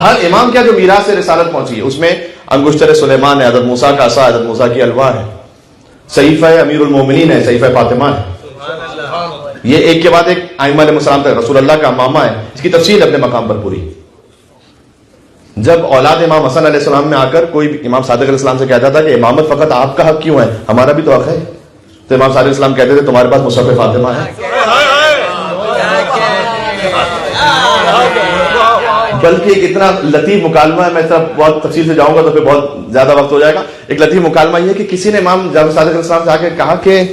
ہر امام کیا جو میراث سے رسالت پہنچی ہے اس میں انگشتر سلیمان ہے، حضرت موسیٰ کا عصا، حضرت موسیٰ کی الواح ہے، صحیفہ امیر المومنین ہے، صحیفہ فاطمہ ہے. یہ ایک کے بعد ایک ائمہ علیہ السلام تک رسول اللہ کا ماما ہے. اس کی تفصیل اپنے مقام پر پوری. جب اولاد امام حسن علیہ السلام میں آ کر کوئی امام صادق علیہ السلام سے کہتا تھا کہ امامت فقط آپ کا حق کیوں ہے، ہمارا بھی تو حق ہے، تو امام صادق علیہ السلام کہتے تھے تمہارے پاس مصحف فاطمہ ہے. بلکہ ایک اتنا لطیف مکالمہ ہے، میں اس طرح بہت تفصیل سے جاؤں گا تو پھر بہت زیادہ وقت ہو جائے گا. ایک لطیف مکالمہ یہ ہے کہ کسی نے امام جعفر صادق علیہ السلام سے آ کے کہا کہ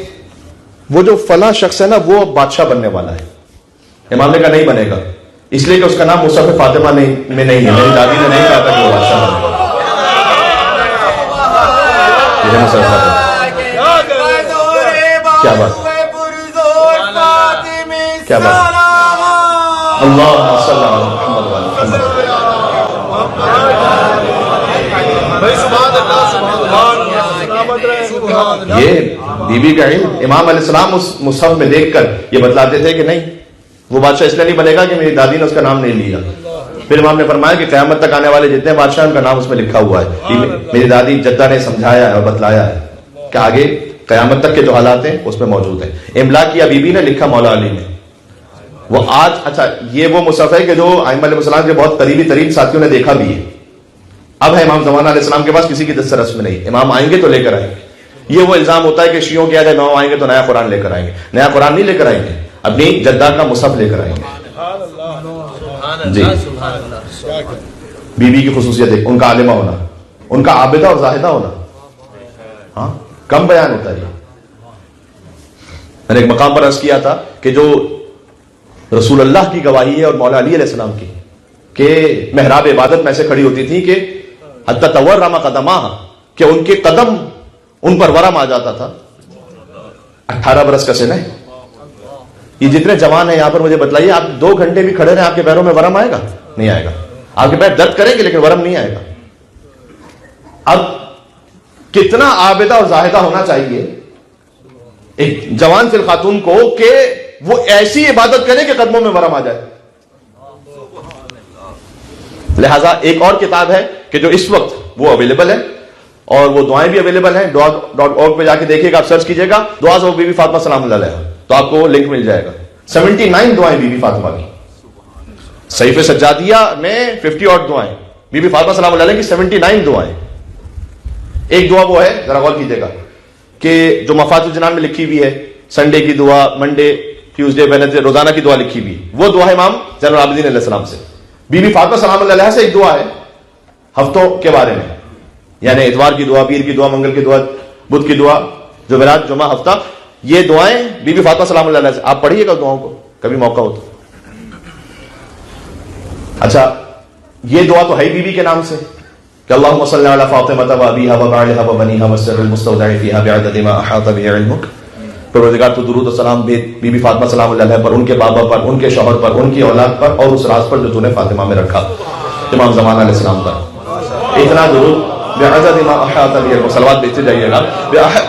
وہ جو فلاں شخص ہے نا وہ بادشاہ بننے والا ہے. امام نے کہا نہیں بنے گا، اس لیے کہ اس کا نام مصحف فاطمہ میں نہیں ہے، میری دادی نے نہیں کہا تھا کہ وہ بادشاہ بنے گا. کیا بات کیا بات. اللہم صلی علی محمد وعلی محمد. یہ بی بی کا علم. امام علیہ السلام اس مصحف میں دیکھ کر یہ بتلاتے تھے کہ نہیں وہ بادشاہ اس لیے نہیں بنے گا کہ میری دادی نے اس کا نام نہیں لیا. پھر امام نے فرمایا کہ قیامت تک آنے والے جتنے بادشاہ ان کا نام اس میں لکھا ہوا ہے. میری دادی جدہ نے سمجھایا ہے اور بتلایا ہے کہ آگے قیامت تک کے جو حالات ہیں اس میں موجود ہیں. املا کیا بی بی نے، لکھا مولا علی نے. وہ آج اچھا یہ وہ مصحف ہے کہ جو ائمہ علیہ السلام کے بہت قریبی ترین ساتھیوں نے دیکھا بھی ہے. اب ہے امام زمانہ علیہ السلام کے پاس کسی کی دسترس میں نہیں. امام آئیں گے تو لے کر آئیں گے. یہ وہ الزام ہوتا ہے کہ شیعوں کیا جائے امام آئیں گے تو نیا قرآن لے کر آئیں گے. نیا قرآن نہیں لے کر آئیں گے، اپنی جدہ کا مصحف لے کر آئیں گے. جی بی بی کی خصوصیت ہے ان کا عالمہ ہونا، ان کا عابدہ اور زاہدہ ہونا. ہاں کم بیان ہوتا ہے. میں نے ایک مقام پر عرض کیا تھا کہ جو رسول اللہ کی گواہی ہے اور مولا علی علیہ السلام کی کہ محراب عبادت میں سے کھڑی ہوتی تھی کہ حتی تورم قدماہا، کہ ان کے قدم ان پر ورم آ جاتا تھا. 18 برس کا سن ہے. یہ جتنے جوان ہیں یہاں پر مجھے بتلائیے، آپ 2 گھنٹے بھی کھڑے رہیں آپ کے پیروں میں ورم آئے گا؟ نہیں آئے گا. آپ کے پیر درد کریں گے لیکن ورم نہیں آئے گا. اب کتنا عابدہ اور زاہدہ ہونا چاہیے ایک جوان فی الخاتون کو کہ وہ ایسی عبادت کرے کہ قدموں میں ورم آ جائے. لہذا ایک اور کتاب ہے کہ جو اس وقت وہ اویلیبل ہے اور وہ دعائیں بھی اویلیبل ہیں. .org پہ جا کے دیکھیے گا، آپ سرچ کیجیے گا دعا سے بی بی فاطمہ سلام اللہ علیہا تو آپ کو لنک مل جائے گا. 79 دعائیں بی بی فاطمہ کی. صحیفہ سجادیہ میں 50 اور دعائیں، بی بی فاطمہ سلام اللہ علیہ کی 79 دعائیں. ایک دعا وہ ہے، ذرا غور کیجیے گا، کہ جو مفاتیح الجنان میں لکھی ہوئی ہے، سنڈے کی دعا، منڈے، ٹیوزڈے، ویڈنسڈے، روزانہ کی دعا لکھی ہوئی، وہ دعا ہے امام زین العابدین علیہ السلام سے. بی بی فاطمہ سلام اللہ علیہ سے ایک دعا ہے ہفتوں کے بارے میں، یعنی اتوار کی دعا، پیر کی دعا، منگل کی دعا، بدھ کی دعا، جمعرات، جمعہ، ہفتہ. یہ دعائیں بی بی فاطمہ سلام اللہ علیہ سے. آپ پڑھیے گا دعاؤں کو کبھی موقع ہو تو. اچھا یہ دعا تو ہے بی بی کے نام سے کہ اللہم صلی علی فاطمہ و ابیہا و بعلہا و بنیہا والسر المستودع فیہا بعدد ما احاط بہ علمک. پروردگار تو درود و سلام بی بی فاطمہ سلام اللہ علیہ پر، ان کے بابا پر، ان کے شوہر پر، ان کی اولاد پر، اور اس راز پر جو تو نے فاطمہ میں رکھا امام زمانہ علیہ السلام پر. اتنا درود بعدد ما احاط بہ علمک، صلوات بھیجتے جائیے گا.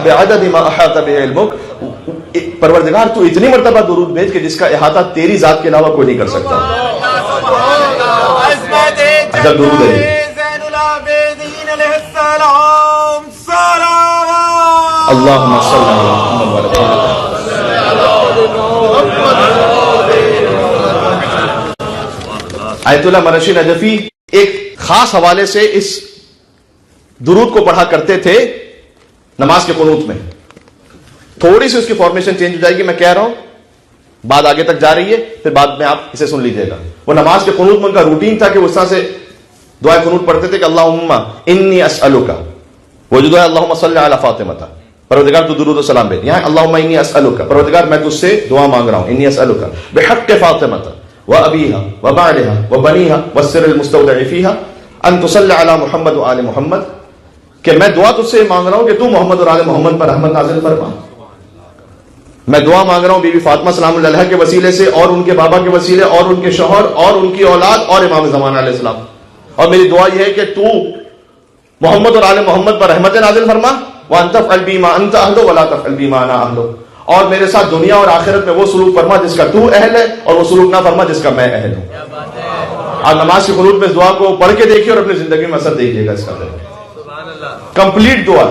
بعدد ما احاط بہ علمک، پروردگار تو اتنی مرتبہ درود بھیج کہ جس کا احاطہ تیری ذات کے علاوہ کوئی نہیں کر سکتا. اچھا درود ہے اللہم صلی علی محمد آیت اللہ مرشی نجفی ایک خاص حوالے سے اس درود کو پڑھا کرتے تھے نماز کے قنوت میں. تھوڑی سی اس کی فارمیشن چینج ہو جائے گی، میں کہہ رہا ہوں بات آگے تک جا رہی ہے، پھر بعد میں آپ اسے سن لیجئے گا. وہ نماز کے قنوت میں ان کا روٹین تھا کہ وہ اس طرح سے دعائے قنوت پڑھتے تھے کہ اللہم انی اسألک، وہ جو دعا ہے اللہم صلی علی فاطمہ، پروردگار تو درود و سلام بھیج. یہاں اللہم انی اسألک، پروردگار میں تجھ سے دعا مانگ رہا ہوں، انی اسألک بحق فاطمہ و ابیہا و بعلہا و بنیہا والسر المستودع فیہا ان تصلی علی محمد و آل محمد، کہ میں دعا تجھ سے مانگ رہا ہوں کہ تو محمد اور آل محمد پر رحمت نازل فرما. میں دعا مانگ رہا ہوں بی بی فاطمہ سلام اللہ علیہ کے وسیلے سے اور ان کے بابا کے وسیلے اور ان کے شوہر اور ان کی اولاد اور امام زمانہ علیہ السلام. اور میری دعا یہ ہے کہ تو محمد اور آل محمد پر رحمت نازل فرما. وَأَن تَفْعَلْ بِي مَا أَنْتَ أَهْلُ وَلَا تَفْعَلْ بِي مَا أَنَا أَهْلُ، اور میرے ساتھ دنیا اور آخرت میں وہ سلوک فرما جس کا تو اہل ہے اور وہ سلوک نہ فرما جس کا میں اہل ہوں. آپ نماز کی قنوت میں اس دعا کو پڑھ کے دیکھیے اور اپنی زندگی میں اثر دیکھیے گا اس کا. کمپلیٹ دعا.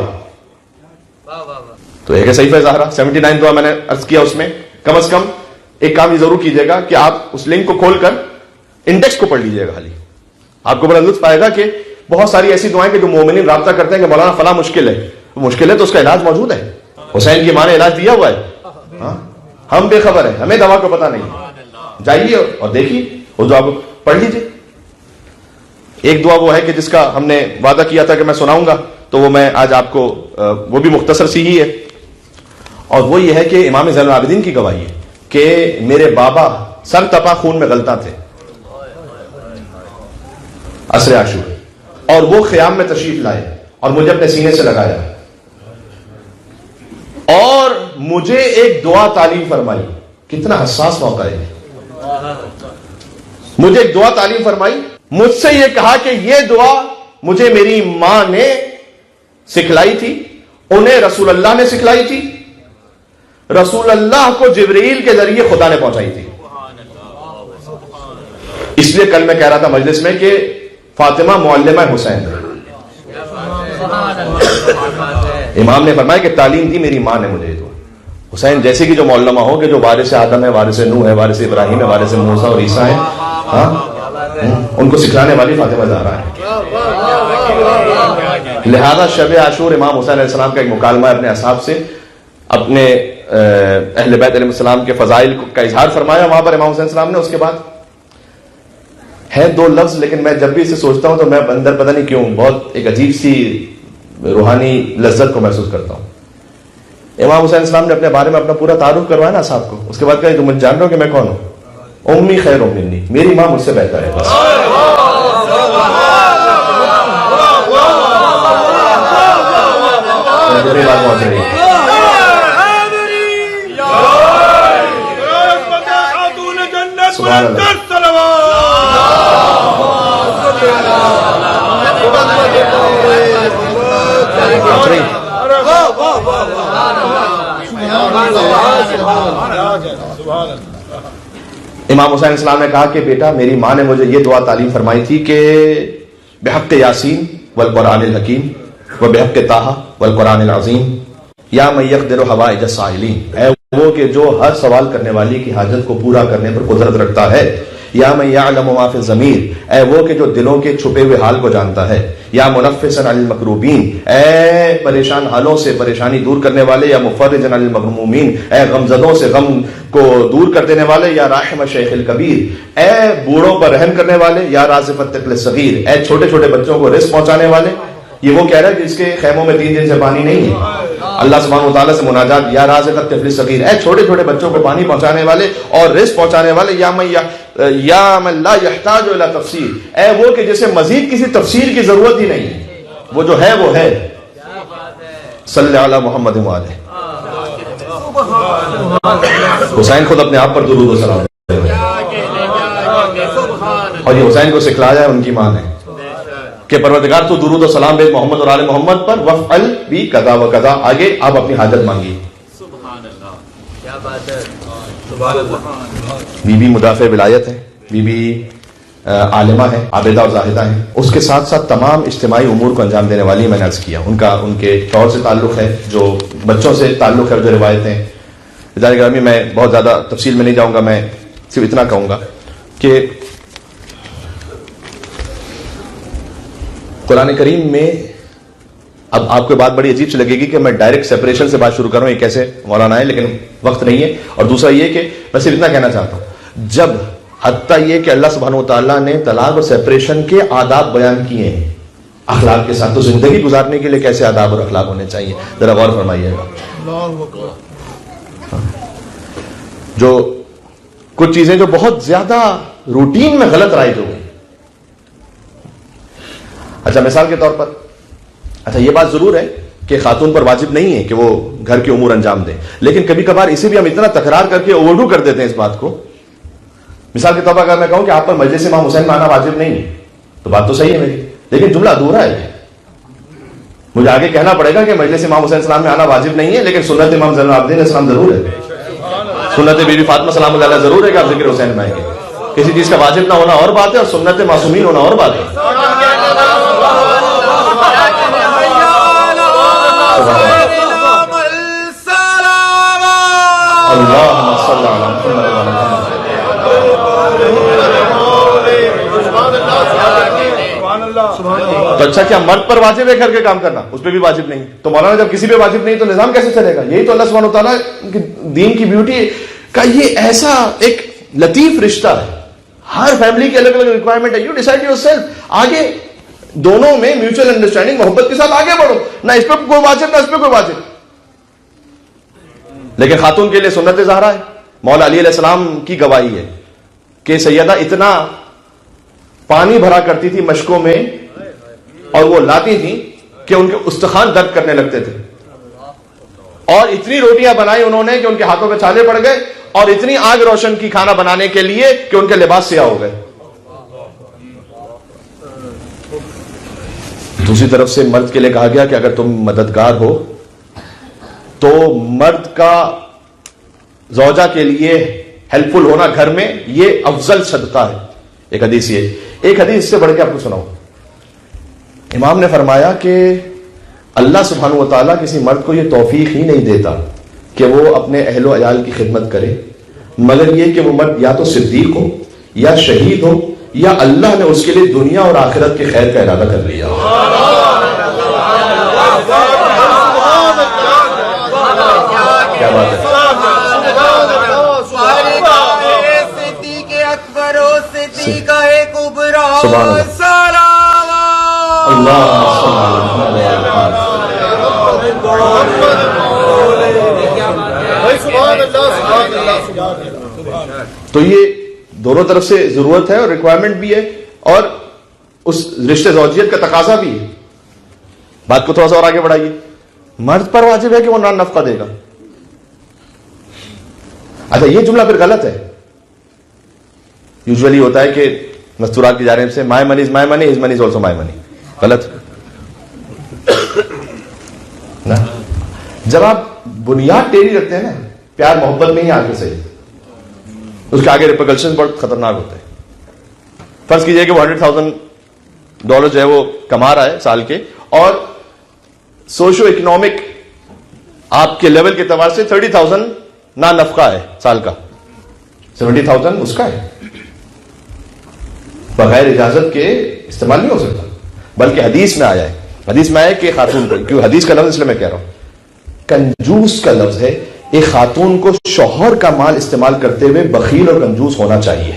تو ایک ہے صحیفہ زہرا 79 دعا میں نے عرض کیا, اس میں کم از کم ایک کام یہ ضرور کیجیے گا کہ آپ اس لنک کو کھول کر انڈیکس کو پڑھ لیجیے گا. خالی آپ کو بڑا لطف آئے گا کہ بہت ساری ایسی دعائیں کہ جو مومنین رابطہ کرتے ہیں کہ مولانا فلاں مشکل ہے, مشکل ہے تو اس کا علاج موجود ہے. حسین کی ماں نے علاج دیا ہوا ہے, ہم بے خبر ہیں, ہمیں دوا کو پتہ نہیں. جائیے اور دیکھیے وہ دعا کو پڑھ لیجیے. ایک دعا وہ ہے کہ جس کا ہم نے وعدہ کیا تھا کہ میں سناؤں گا, تو وہ میں آج آپ کو, وہ بھی مختصر سی ہی ہے, اور وہ یہ ہے کہ امام زین العابدین کی گواہی ہے کہ میرے بابا سر تپا خون میں غلطاں تھے عصر عاشور, اور وہ خیام میں تشریف لائے اور مجھے اپنے سینے سے لگایا اور مجھے ایک دعا تعلیم فرمائی. کتنا حساس موقع ہے. مجھے ایک دعا تعلیم فرمائی, مجھ سے یہ کہا کہ یہ دعا مجھے میری ماں نے سکھلائی تھی, انہیں رسول اللہ نے سکھلائی تھی, رسول اللہ کو جبرائیل کے ذریعے خدا نے پہنچائی تھی. اس لیے کل میں کہہ رہا تھا مجلس میں کہ فاطمہ معلمہ حسین ہے. امام نے فرمایا کہ تعلیم دی میری ماں نے مجھے. تو حسین جیسے کہ جو معلمہ ہو کہ جو وارث آدم ہے, وارث نوح ہے, وارث ابراہیم ہے, وارث موسیٰ اور عیسیٰ ہے, ان کو سکھلانے والی فاطمہ زہرا ہے. لہذا شب عاشور امام حسین علیہ السلام کا ایک مکالمہ اپنے اصحاب سے, اپنے اہل بیت علیہ السلام کے فضائل کا اظہار فرمایا وہاں پر امام حسین السلام نے. اس کے بعد ہے 2 لفظ, لیکن میں جب بھی اسے سوچتا ہوں تو میں اندر پتہ نہیں کیوں بہت ایک عجیب سی روحانی لذت کو محسوس کرتا ہوں. امام حسین السلام نے اپنے بارے میں اپنا پورا تعارف کروایا نا صاحب کو. اس کے بعد کہا تم جان رہے ہو کہ میں کون ہوں؟ امی خیر منی, میری ماں مجھ سے بہتر ہے. بس میری بات پہنچ رہی ہے. سبحان اللہ. امام حسین السلام نے کہا کہ بیٹا میری ماں نے مجھے یہ دعا تعلیم فرمائی تھی کہ بحق یاسین والقرآن الحکیم و بحق طٰہٰ والقرآن العظیم یا من یقدر حوائج السائلین, اے وہ کہ جو ہر سوال کرنے والی کی حاجت کو پورا کرنے پر قدرت رکھتا ہے. یا من یعلم ما فی الضمیر, اے وہ کہ جو دلوں کے چھپے ہوئے حال کو جانتا ہے. یا منفسا عن المکروبین, اے پریشان حالوں سے پریشانی دور کرنے والے. یا مفرجا عن المغمومین, اے غمزدوں سے غم کو دور کر دینے والے. یا راحم الشیخ الکبیر, اے بوڑھوں پر رحم کرنے والے. یا رازق الطفل الصغیر, اے چھوٹے چھوٹے بچوں کو رزق پہنچانے والے. یہ وہ کہہ رہا ہے کہ اس کے خیموں میں 3 دن سے پانی نہیں ہے. اللہ سبحانہ وتعالیٰ سے مناجات, یا رازق الطفل الصغیر, اے چھوٹے چھوٹے بچوں کو پانی پہنچانے والے اور رزق پہنچانے والے. یا من لا یحتاج الی تفسیر, اے وہ کہ جسے مزید کسی تفسیر کی ضرورت ہی نہیں, وہ جو ہے وہ ہے. صلی علی محمد و آلہ. حسین خود اپنے آپ پر درود و سلام, اور یہ حسین کو سکھلایا ہے ان کی ماں نے کہ پروردگار تو درود و سلام بھیج محمد اور آل محمد پر, وفعل بھی قضا و قضا. آگے آپ اپنی حاجت مانگیے. کیا بات ہے. سبحان اللہ. بی بی مدافع ولایت ہے, بی بی عالمہ ہے, عابدہ اور زاہدہ ہیں. اس کے ساتھ ساتھ تمام اجتماعی امور کو انجام دینے والی میں نے عرض کیا. ان کے شوہر سے تعلق ہے, جو بچوں سے تعلق ہے, جو روایتیں. ادارے گرامی میں بہت زیادہ تفصیل میں نہیں جاؤں گا, میں صرف اتنا کہوں گا کہ قرآن کریم میں, اب آپ کو بات بڑی عجیب سے لگے گی کہ میں ڈائریکٹ سیپریشن سے بات شروع کروں, یہ کیسے مولانا ہے, لیکن وقت نہیں ہے. اور دوسرا یہ کہ میں صرف اتنا کہنا چاہتا ہوں, جب حتیٰ یہ کہ اللہ سبحانہ وتعالیٰ نے طلاق اور سیپریشن کے آداب بیان کیے ہیں اخلاق کے ساتھ, تو زندگی گزارنے کے لیے کیسے آداب اور اخلاق ہونے چاہیے, ذرا غور فرمائیے گا. جو کچھ چیزیں جو بہت زیادہ روٹین میں غلط رائج ہو گئی. اچھا مثال کے طور پر, اچھا یہ بات ضرور ہے کہ خاتون پر واجب نہیں ہے کہ وہ گھر کے امور انجام دیں, لیکن کبھی کبھار اسے بھی ہم اتنا تکرار کر کے اوورڈو کر دیتے ہیں اس بات کو. مثال کے طور پر اگر میں کہوں کہ آپ پر مجلس امام حسین میں آنا واجب نہیں ہے, تو بات تو صحیح ہے میری, لیکن جملہ ادھورا ہے. مجھے آگے کہنا پڑے گا کہ مجلس امام حسین السلام میں آنا واجب نہیں ہے, لیکن سنت امام زین العابدین السلام ضرور ہے, سنت بی بی فاطمہ سلام اللہ علیہ ضرور ہے کہ آپ ذکر حسین میں آئیں گے. کسی چیز کا واجب نہ ہونا اور بات ہے اور سنت معصومین ہونا اور بات ہے. اللہم صلی علی محمد. تو اچھا کیا مرد پر واجب ہے گھر کے کام کرنا؟ اس پہ بھی واجب نہیں. تو مولانا جب کسی پہ واجب نہیں تو نظام کیسے چلے گا؟ یہی تو اللہ سبحانہ وتعالیٰ کی دین کی بیوٹی کا یہ ایسا ایک لطیف رشتہ ہے. ہر فیملی کی الگ الگ ریکوائرمنٹ ہے. You decide your self. آگے دونوں میں میوچل انڈرسٹینڈنگ محبت کے ساتھ آگے بڑھو. نہ اس پہ کوئی واجب نہ اس پہ کوئی واجب. لیکن خاتون کے لیے سنت زہرا ہے. مولا علی علیہ السلام کی گواہی ہے کہ سیدہ اتنا پانی بھرا کرتی تھی مشکوں میں اور وہ لاتی تھی کہ ان کے استخوان درد کرنے لگتے تھے. اور اتنی روٹیاں بنائی انہوں نے کہ ان کے ہاتھوں پہ چھالے پڑ گئے اور اتنی آگ روشن کی کھانا بنانے کے لیے کہ ان کے لباس سیاہ ہو گئے. دوسری طرف سے مرد کے لیے کہا گیا کہ اگر تم مددگار ہو تو مرد کا زوجہ کے لیے ہیلپ فل ہونا گھر میں یہ افضل صدقہ ہے. ایک حدیث یہ ایک حدیث اس سے بڑھ کے آپ کو سناؤں. امام نے فرمایا کہ اللہ سبحانہ و تعالیٰ کسی مرد کو یہ توفیق ہی نہیں دیتا کہ وہ اپنے اہل و عیال کی خدمت کرے مگر یہ کہ وہ مرد یا تو صدیق ہو یا شہید ہو یا اللہ نے اس کے لیے دنیا اور آخرت کے خیر کا ارادہ کر لیا. کیا بات ہے. تو یہ دونوں طرف سے ضرورت ہے اور ریکوائرمنٹ بھی ہے اور اس رشتے زوجیت کا تقاضا بھی ہے. بات کو تھوڑا سا اور آگے بڑھائیے. مرد پر واجب ہے کہ وہ نان نفقہ دے گا. اچھا یہ جملہ پھر غلط ہے. یوزولی ہوتا ہے کہ مستورات کی جانب سے مائی منی از مائی منی his money is also my منی. غلط. جب آپ بنیاد ٹیڑھی رکھتے ہیں نا پیار محبت میں ہی آگے سے اس کے آگے ریپرکشن بہت خطرناک ہوتے ہیں. فرض کیجئے کہ وہ $100,000 جو ہے وہ کما رہا ہے سال کے اور سوشو اکنامک آپ کے لیول کے اعتبار سے 30,000 نا نفقہ ہے سال کا. 70,000 اس کا ہے. بغیر اجازت کے استعمال نہیں ہو سکتا. بلکہ حدیث میں آیا ہے کہ خاتون کو, کیوں حدیث کا لفظ اس لیے میں کہہ رہا ہوں, کنجوس کا لفظ ہے. ایک خاتون کو شوہر کا مال استعمال کرتے ہوئے بخیل اور کنجوس ہونا چاہیے.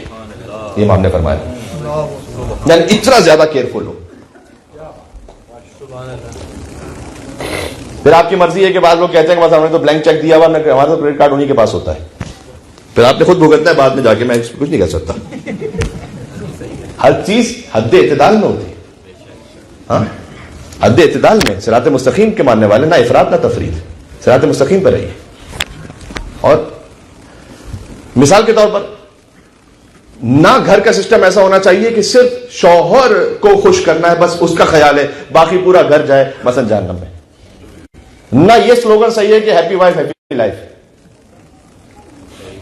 یہ امام نے فرمایا. یعنی اتنا زیادہ کیئرفل ہو. پھر آپ کی مرضی ہے کہ بعض لوگ کہتے ہیں کہ ہم نے تو بلینک چیک دیا ہوا, ہمارا تو کریڈٹ کارڈ انہیں کے پاس ہوتا ہے. پھر آپ نے خود بھگتنا ہے بعد میں جا کے, میں کچھ نہیں کہہ سکتا. ہر چیز حد اعتدال میں ہوتی ہے. ہاں حد اعتدال میں. صراط مستقیم کے ماننے والے نہ افراط نہ تفرید, صراط مستقیم پر رہیے. اور مثال کے طور پر نہ گھر کا سسٹم ایسا ہونا چاہیے کہ صرف شوہر کو خوش کرنا ہے, بس اس کا خیال ہے, باقی پورا گھر جائے مثلا جہنم میں. نہ یہ سلوگن صحیح ہے کہ ہیپی وائف ہیپی لائف.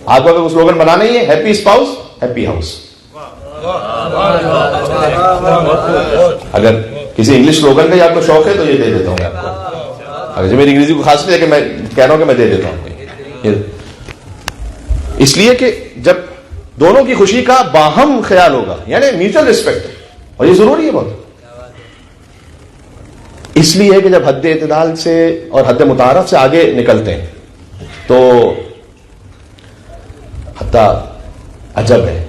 آپ کو اگر سلوگن بنانا ہی ہے ہیپی اسپاؤس ہیپی ہاؤس. اگر کسی انگلش سلوگن کا یا آپ کو شوق ہے تو یہ دے دیتا ہوں آپ کو. اگر میری انگریزی کو خاص نہیں ہے کہ میں کہہ رہا ہوں کہ میں دے دیتا ہوں. اس لیے کہ جب دونوں کی خوشی کا باہم خیال ہوگا, یعنی میوچل ریسپیکٹ, اور یہ ضروری ہے بہت. اس لیے کہ جب حد اعتدال سے اور حد متعارف سے آگے نکلتے ہیں تو حتی عجب ہے.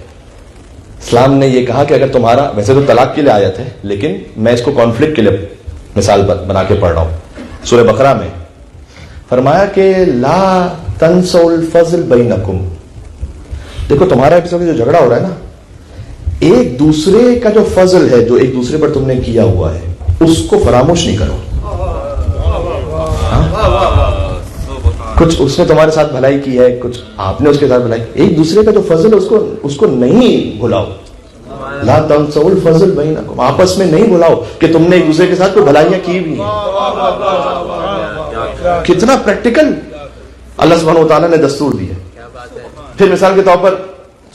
اسلام نے یہ کہا کہ اگر تمہارا, ویسے تو طلاق کے لیے آیت ہے لیکن میں اس کو کانفلکٹ کے لیے مثال بنا کے پڑھ رہا ہوں. سورہ بقرہ میں فرمایا کہ لا تنسوا الفضل بینکم. دیکھو تمہارا ایپیسوڈ جو جھگڑا ہو رہا ہے نا, ایک دوسرے کا جو فضل ہے جو ایک دوسرے پر تم نے کیا ہوا ہے اس کو فراموش نہیں کرو. کچھ اس نے تمہارے ساتھ بھلائی کی ہے, کچھ آپ نے اس کے ساتھ بھلائی, ایک دوسرے کا جو فضل ہے اس کو نہیں بھلاؤ. لا تنسوا الفضل بینکم, آپس میں نہیں بھلاؤ کہ تم نے ایک دوسرے کے ساتھ کوئی بھلائیاں کی بھی ہیں. کتنا پریکٹیکل اللہ سبحانہ و تعالیٰ نے دستور دیا. پھر مثال کے طور پر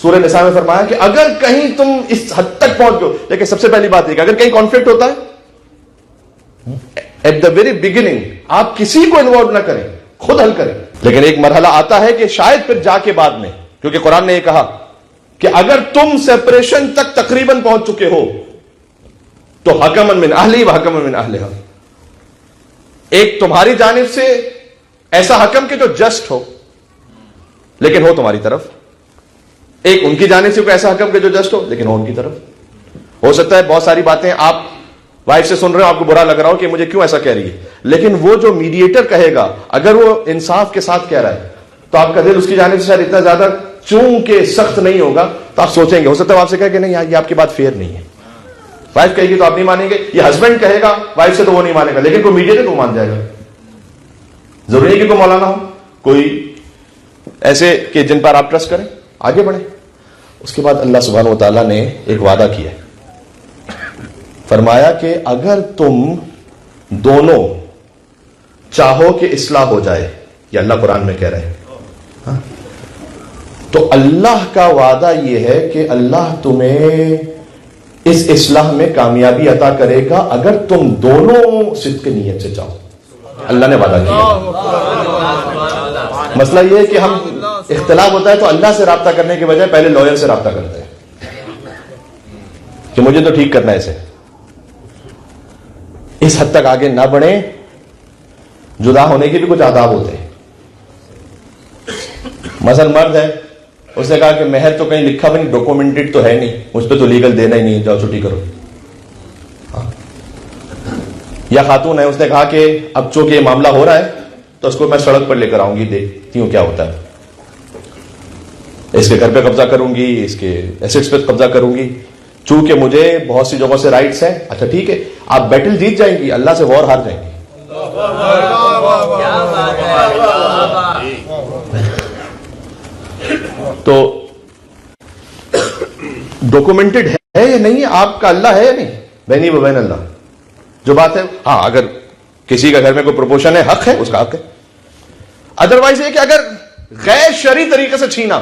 سورہ نساء میں فرمایا کہ اگر کہیں تم اس حد تک پہنچ گئے، لیکن سب سے پہلی بات یہ کہ اگر کہیں کانفلکٹ ہوتا ہے ایٹ دا ویری بگننگ آپ کسی کو انوالو نہ کریں، خود حل کریں. لیکن ایک مرحلہ آتا ہے کہ شاید پھر جا کے بعد میں، کیونکہ قرآن نے یہ کہا کہ اگر تم سیپریشن تک تقریباً پہنچ چکے ہو تو حکمن من اہلی و حکمن من اہلہا، ایک تمہاری جانب سے ایسا حکم کہ جو جسٹ ہو لیکن ہو تمہاری طرف، ایک ان کی جانب سے کوئی ایسا حکم کہ جو جسٹ ہو لیکن ہو ان کی طرف. ہو سکتا ہے بہت ساری باتیں آپ وائف سے سن رہے ہو، آپ کو برا لگ رہا ہو کہ مجھے کیوں ایسا کہہ رہی ہے، لیکن وہ جو میڈیٹر کہے گا اگر وہ انصاف کے ساتھ کہہ رہا ہے تو آپ کا دل اس کی جانب سے شاید اتنا زیادہ چونکہ سخت نہیں ہوگا تو آپ سوچیں گے. ہو سکتا ہے آپ سے کہے کہ نہیں یہ آپ کی بات فیئر نہیں ہے. وائف کہے گی تو آپ نہیں مانیں گے، یہ ہسبینڈ کہے گا وائف سے تو وہ نہیں مانے گا، لیکن کوئی میڈیٹر تو مان جائے گا. ضروری ہے کہ کوئی مولانا ہو، کوئی ایسے کہ جن پر آپ ٹرسٹ کریں، آگے بڑھیں. اس کے بعد اللہ سبحانہ و تعالیٰ نے ایک وعدہ کیا، فرمایا کہ اگر تم دونوں چاہو کہ اصلاح ہو جائے، یہ اللہ قرآن میں کہہ رہے ہیں، تو اللہ کا وعدہ یہ ہے کہ اللہ تمہیں اس اصلاح میں کامیابی عطا کرے گا اگر تم دونوں صدق نیت سے چاہو. اللہ نے وعدہ کیا. مسئلہ یہ ہے کہ ہم اختلاف ہوتا ہے تو اللہ سے رابطہ کرنے کے بجائے پہلے لوئر سے رابطہ کرتے ہیں کہ مجھے تو ٹھیک کرنا ہے اسے. اس حد تک آگے نہ بڑھیں. جدا ہونے کے بھی کچھ آداب ہوتے ہیں. مثلا مرد ہے، اس نے کہا کہ مہر تو کہیں لکھا بھی نہیں، ڈاکومنٹڈ تو ہے نہیں، اس پہ تو لیگل دینا ہی نہیں، جاؤ چھٹی کرو. یا خاتون ہے، اس نے کہا کہ اب چونکہ یہ معاملہ ہو رہا ہے تو اس کو میں سڑک پر لے کر آؤں گی، دیکھتی ہوں کیا ہوتا ہے، اس کے گھر پہ قبضہ کروں گی، اس کے ایسٹس پہ قبضہ کروں گی، چونکہ مجھے بہت سی جگہوں سے رائٹس ہیں. اچھا ٹھیک ہے، آپ بیٹل جیت جائیں گی، اللہ سے وار ہار جائیں گی. تو ڈاکومنٹڈ ہے یا نہیں، آپ کا اللہ ہے یا نہیں، بینی و بین اللہ جو بات ہے. ہاں اگر کسی کا گھر میں کوئی پروپوشن ہے، حق ہے، اس کا حق ہے. ادروائز یہ کہ اگر غیر شرعی طریقے سے چھینا،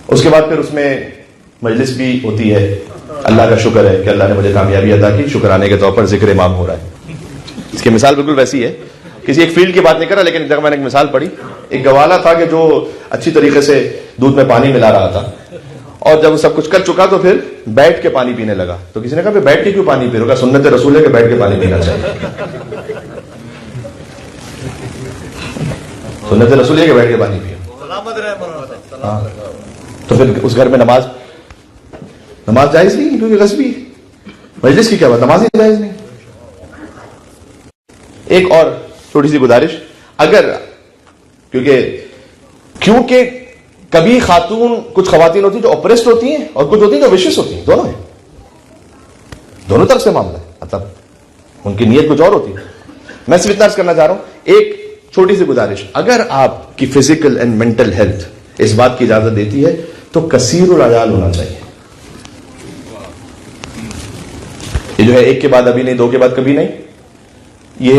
اس کے بعد پھر اس میں مجلس بھی ہوتی ہے. اللہ کا شکر ہے کہ اللہ نے مجھے کامیابی عطا کی، شکرانے کے طور پر ذکر امام ہو رہا ہے. اس کی مثال بالکل ویسی ہے، کسی ایک فیلڈ کی بات نہیں کر رہا، لیکن جب میں نے ایک مثال پڑھی، ایک گوالا تھا کہ جو اچھی طریقے سے دودھ میں پانی ملا رہا تھا، اور جب وہ سب کچھ کر چکا تو پھر بیٹھ کے پانی پینے لگا. تو کسی نے کہا بیٹھ کے کیوں پانی پی رہا؟ سنت رسول ہے کہ بیٹھ کے پانی پینا چاہیے. سنت رسول ہے کہ بیٹھ کے پانی پیو. تو پھر اس گھر میں نماز جائز نہیں، کیونکہ غصبی مجلس کی کیا بات، نماز ہی جائز نہیں. ایک اور چھوٹی سی گزارش، اگر کیونکہ کبھی خاتون، کچھ خواتین ہوتی ہیں جو اپریسڈ ہوتی ہیں اور کچھ ہوتی ہیں جو وشس ہوتی ہیں، دونوں ہیں، دونوں طرف سے معاملہ ہے، مطلب ان کی نیت کچھ اور ہوتی ہے. میں صرف اتنا عرض کرنا چاہ رہا ہوں، ایک چھوٹی سی گزارش، اگر آپ کی فزیکل اینڈ مینٹل ہیلتھ اس بات کی اجازت دیتی ہے تو کثیر العیال ہونا چاہیے. یہ جو ہے ایک کے بعد ابھی نہیں، دو کے بعد کبھی نہیں، یہ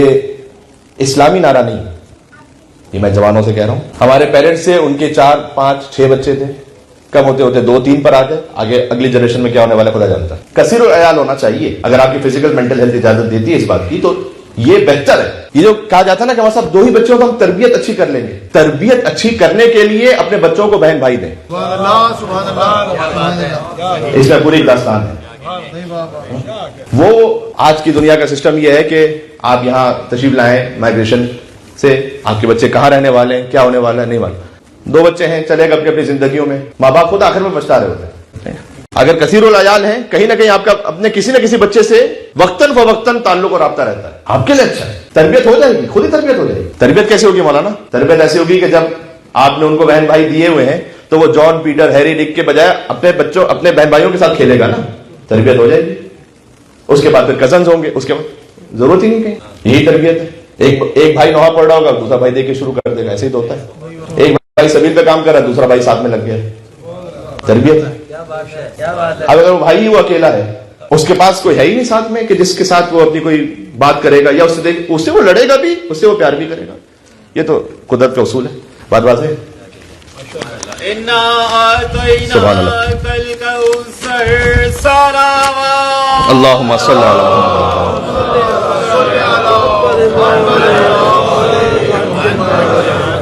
اسلامی نعرہ نہیں، یہ میں جوانوں سے کہہ رہا ہوں. ہمارے پیرنٹس سے ان کے 4 5 6 بچے تھے، کم ہوتے ہوتے 2 3 پر آ گئے، آگے اگلی جنریشن میں کیا ہونے والا خدا جانتا ہے. کثیر العیال ہونا چاہیے اگر آپ کی فزیکل مینٹل ہیلتھ اجازت دیتی ہے اس بات کی، تو یہ بہتر ہے. یہ جو کہا جاتا ہے نا کہ ہمارے ساتھ 2 ہی بچے ہو تو ہم تربیت اچھی کر لیں گے، تربیت اچھی کرنے کے لیے اپنے بچوں کو بہن بھائی دیں. اس میں پوری داستان ہے. وہ آج کی دنیا کا سسٹم یہ ہے کہ آپ یہاں تشریف لائیں مائگریشن سے، آپ کے بچے کہاں رہنے والے ہیں، کیا ہونے والا ہے، نہیں معلوم. 2 بچے ہیں، چلے گا اپنی زندگیوں میں، ماں باپ خود آخر میں پچھتا رہے ہوتے ہیں. اگر کثیر العیال ہیں، کہیں نہ کہیں آپ کا اپنے کسی نہ کسی بچے سے وقتاً فوقتاً تعلق اور رابطہ رہتا ہے، آپ کے لیے اچھا ہے. تربیت ہو جائے گی، خود ہی تربیت ہو جائے گی. تربیت کیسے ہوگی مولانا؟ تربیت ایسی ہوگی کہ جب آپ نے ان کو بہن بھائی دیے ہوئے ہیں تو وہ جان پیٹر ہیری ڈک کے بجائے اپنے بچوں، اپنے بہن بھائیوں کے ساتھ کھیلے گا نا، تربیت ہو جائے گی. اس کے بعد پھر کزنز ہوں گے، اس کے بعد ضرورت ہی نہیں کہیں. یہی تربیت ہے. ایک بھائی نوحہ پڑھ رہا ہوگا، دوسرا بھائی دیکھ کے شروع کر دے گا، ایسے ہی تو ہوتا ہے. ایک بھائی سبیل پہ کام کر رہا ہے، دوسرا بھائی ساتھ میں لگ گیا. تربیت ہے. اب اگر وہ بھائی وہ اکیلا ہے، اس کے پاس کوئی ہے ہی نہیں ساتھ میں کہ جس کے ساتھ وہ اپنی کوئی بات کرے گا، یا اس سے وہ لڑے گا بھی، اس سے وہ پیار بھی کرے گا. یہ تو قدرت کا اصول ہے. بات واضح ہے. إنا سبحان اللہ. أعطيناك الكوثر صلوات اللهم صل على محمد.